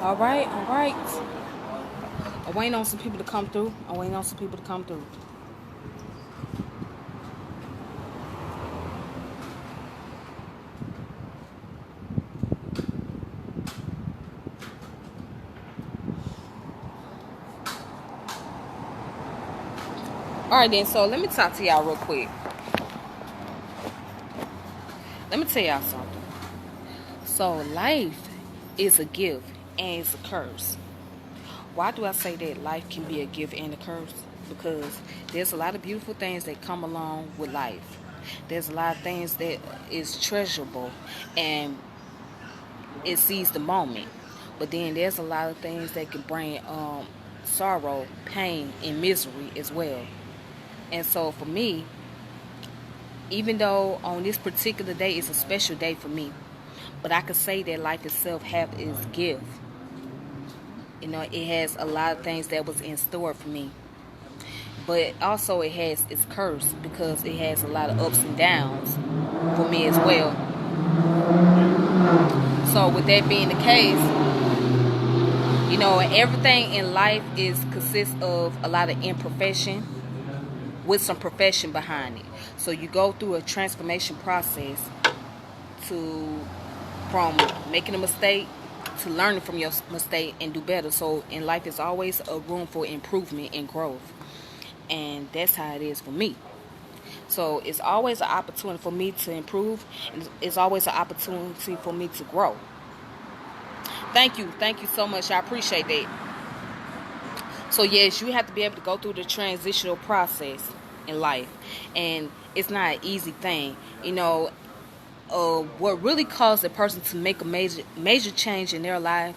All right, all right. I'm waiting on some people to come through. I'm waiting on some people to come through. All right, then. So let me talk to y'all real quick. Let me tell y'all something. So life is a gift and it's a curse. Why do I say that life can be a gift and a curse? Because there's a lot of beautiful things that come along with life. There's a lot of things that is treasurable and it sees the moment. But then there's a lot of things that can bring sorrow, pain, and misery as well. And so for me, even though on this particular day is a special day for me, but I could say that life itself have its gift. You know, it has a lot of things that was in store for me. But also it has its curse because it has a lot of ups and downs for me as well. So with that being the case, you know, everything in life is consists of a lot of imperfection with some profession behind it. So you go through a transformation process to from making a mistake to learning from your mistake and do better. So in life is always a room for improvement and growth. And that's how it is for me. So it's always an opportunity for me to improve and it's always an opportunity for me to grow. Thank you. Thank you so much. I appreciate that. So yes, you have to be able to go through the transitional process in life. And it's not an easy thing. You know, what really causes a person to make a major change in their life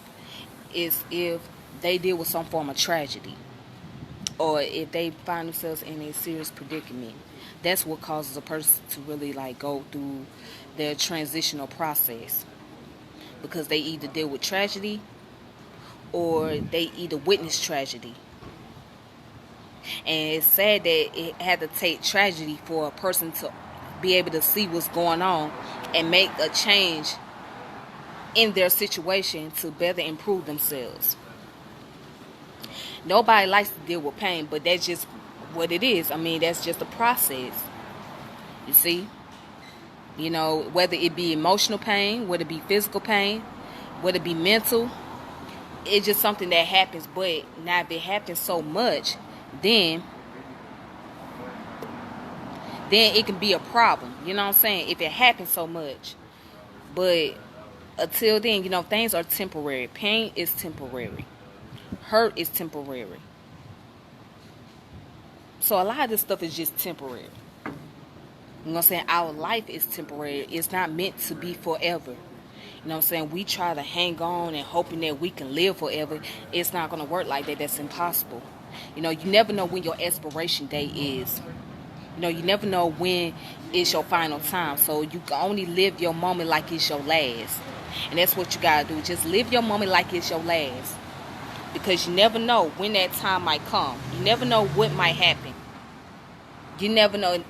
is if they deal with some form of tragedy or if they find themselves in a serious predicament. That's what causes a person to really like go through their transitional process because they either deal with tragedy or they either witness tragedy. And it's sad that it had to take tragedy for a person to be able to see what's going on and make a change in their situation to better improve themselves. Nobody likes to deal with pain, but that's just what it is. I mean, that's just a process. You see? You know, whether it be emotional pain, whether it be physical pain, whether it be mental, it's just something that happens. But now if it happens so much, then it can be a problem. You know what I'm saying? If it happens so much. But until then, you know, things are temporary. Pain is temporary. Hurt is temporary. So a lot of this stuff is just temporary. You know what I'm saying? Our life is temporary. It's not meant to be forever. You know what I'm saying? We try to hang on and hoping that we can live forever. It's not going to work like that. That's impossible. You know, you never know when your expiration date is. You know, you never know when it's your final time. So you can only live your moment like it's your last. And that's what you got to do. Just live your moment like it's your last. Because you never know when that time might come. You never know what might happen. You never know.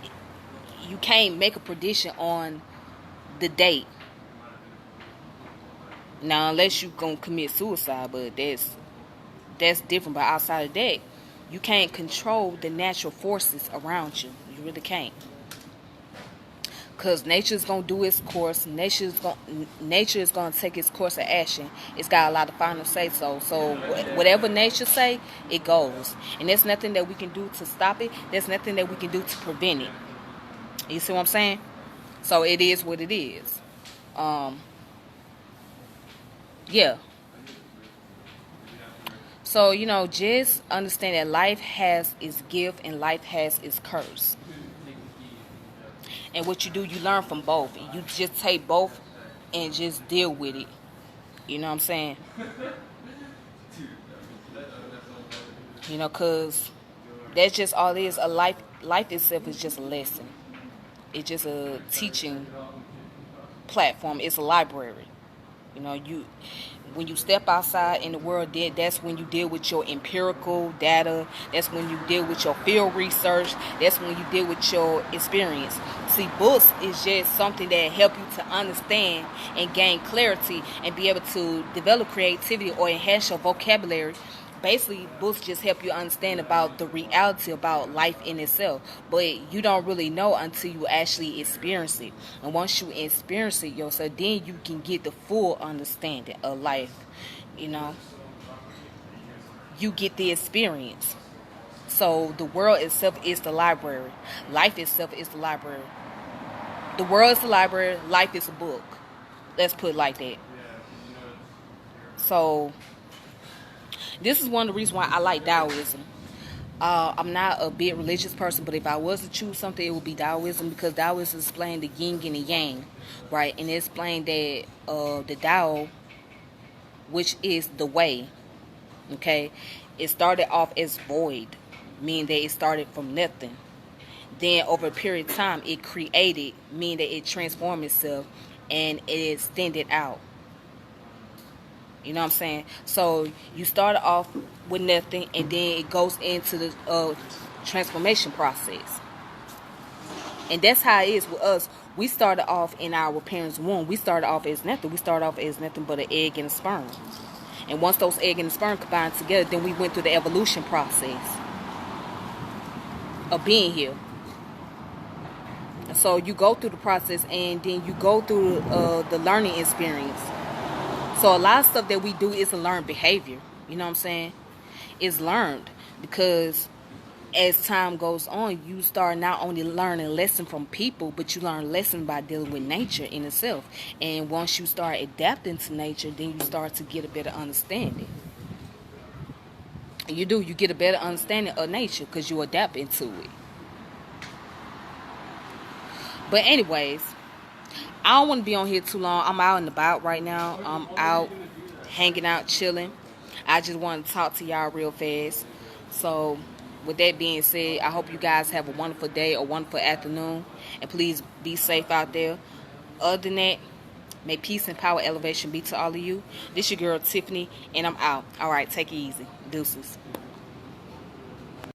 You can't make a prediction on the date. Now, unless you're going to commit suicide, but that's different. But outside of that, you can't control the natural forces around you. You really can't. Because nature is going to do its course. Nature is going to take its course of action. It's got a lot of final say so. So whatever nature say, it goes. And there's nothing that we can do to stop it. There's nothing that we can do to prevent it. You see what I'm saying? So it is what it is. Yeah. So, you know, just understand that life has its gift and life has its curse. And what you do, you learn from both. You just take both and just deal with it. You know what I'm saying? You know, because that's just all it is. Life itself is just a lesson. It's just a teaching platform. It's a library. You know, when you step outside in the world, that's when you deal with your empirical data. That's when you deal with your field research. That's when you deal with your experience. See, books is just something that help you to understand and gain clarity and be able to develop creativity or enhance your vocabulary. Basically, books just help you understand about the reality about life in itself, but you don't really know until you actually experience it. And once you experience it yourself, then you can get the full understanding of life. You know, you get the experience. So the world itself is the library. Life itself is the library. The world is the library. Life is a book. Let's put it like that. So this is one of the reasons why I like Taoism. I'm not a big religious person, but if I was to choose something, it would be Taoism, because Taoism explains the yin and the yang, right? And it explains that the Tao, which is the way, okay, it started off as void, meaning that it started from nothing. Then over a period of time, it created, meaning that it transformed itself and it extended out. You know what I'm saying? So you start off with nothing, and then it goes into the transformation process. And that's how it is with us. We started off in our parents' womb. We started off as nothing. We started off as nothing but an egg and a sperm. And once those egg and the sperm combined together, then we went through the evolution process of being here. So you go through the process, and then you go through the learning experience. So a lot of stuff that we do is a learned behavior. You know what I'm saying? It's learned, because as time goes on, you start not only learning lesson from people, but you learn lesson by dealing with nature in itself. And once you start adapting to nature, then you start to get a better understanding. You do. You get a better understanding of nature because you adapt into it. But anyways, I don't want to be on here too long. I'm out and about right now. I'm out, hanging out, chilling. I just want to talk to y'all real fast. So, with that being said, I hope you guys have a wonderful day or wonderful afternoon. And please be safe out there. Other than that, may peace and power elevation be to all of you. This your girl, Tiffany, and I'm out. All right, take it easy. Deuces.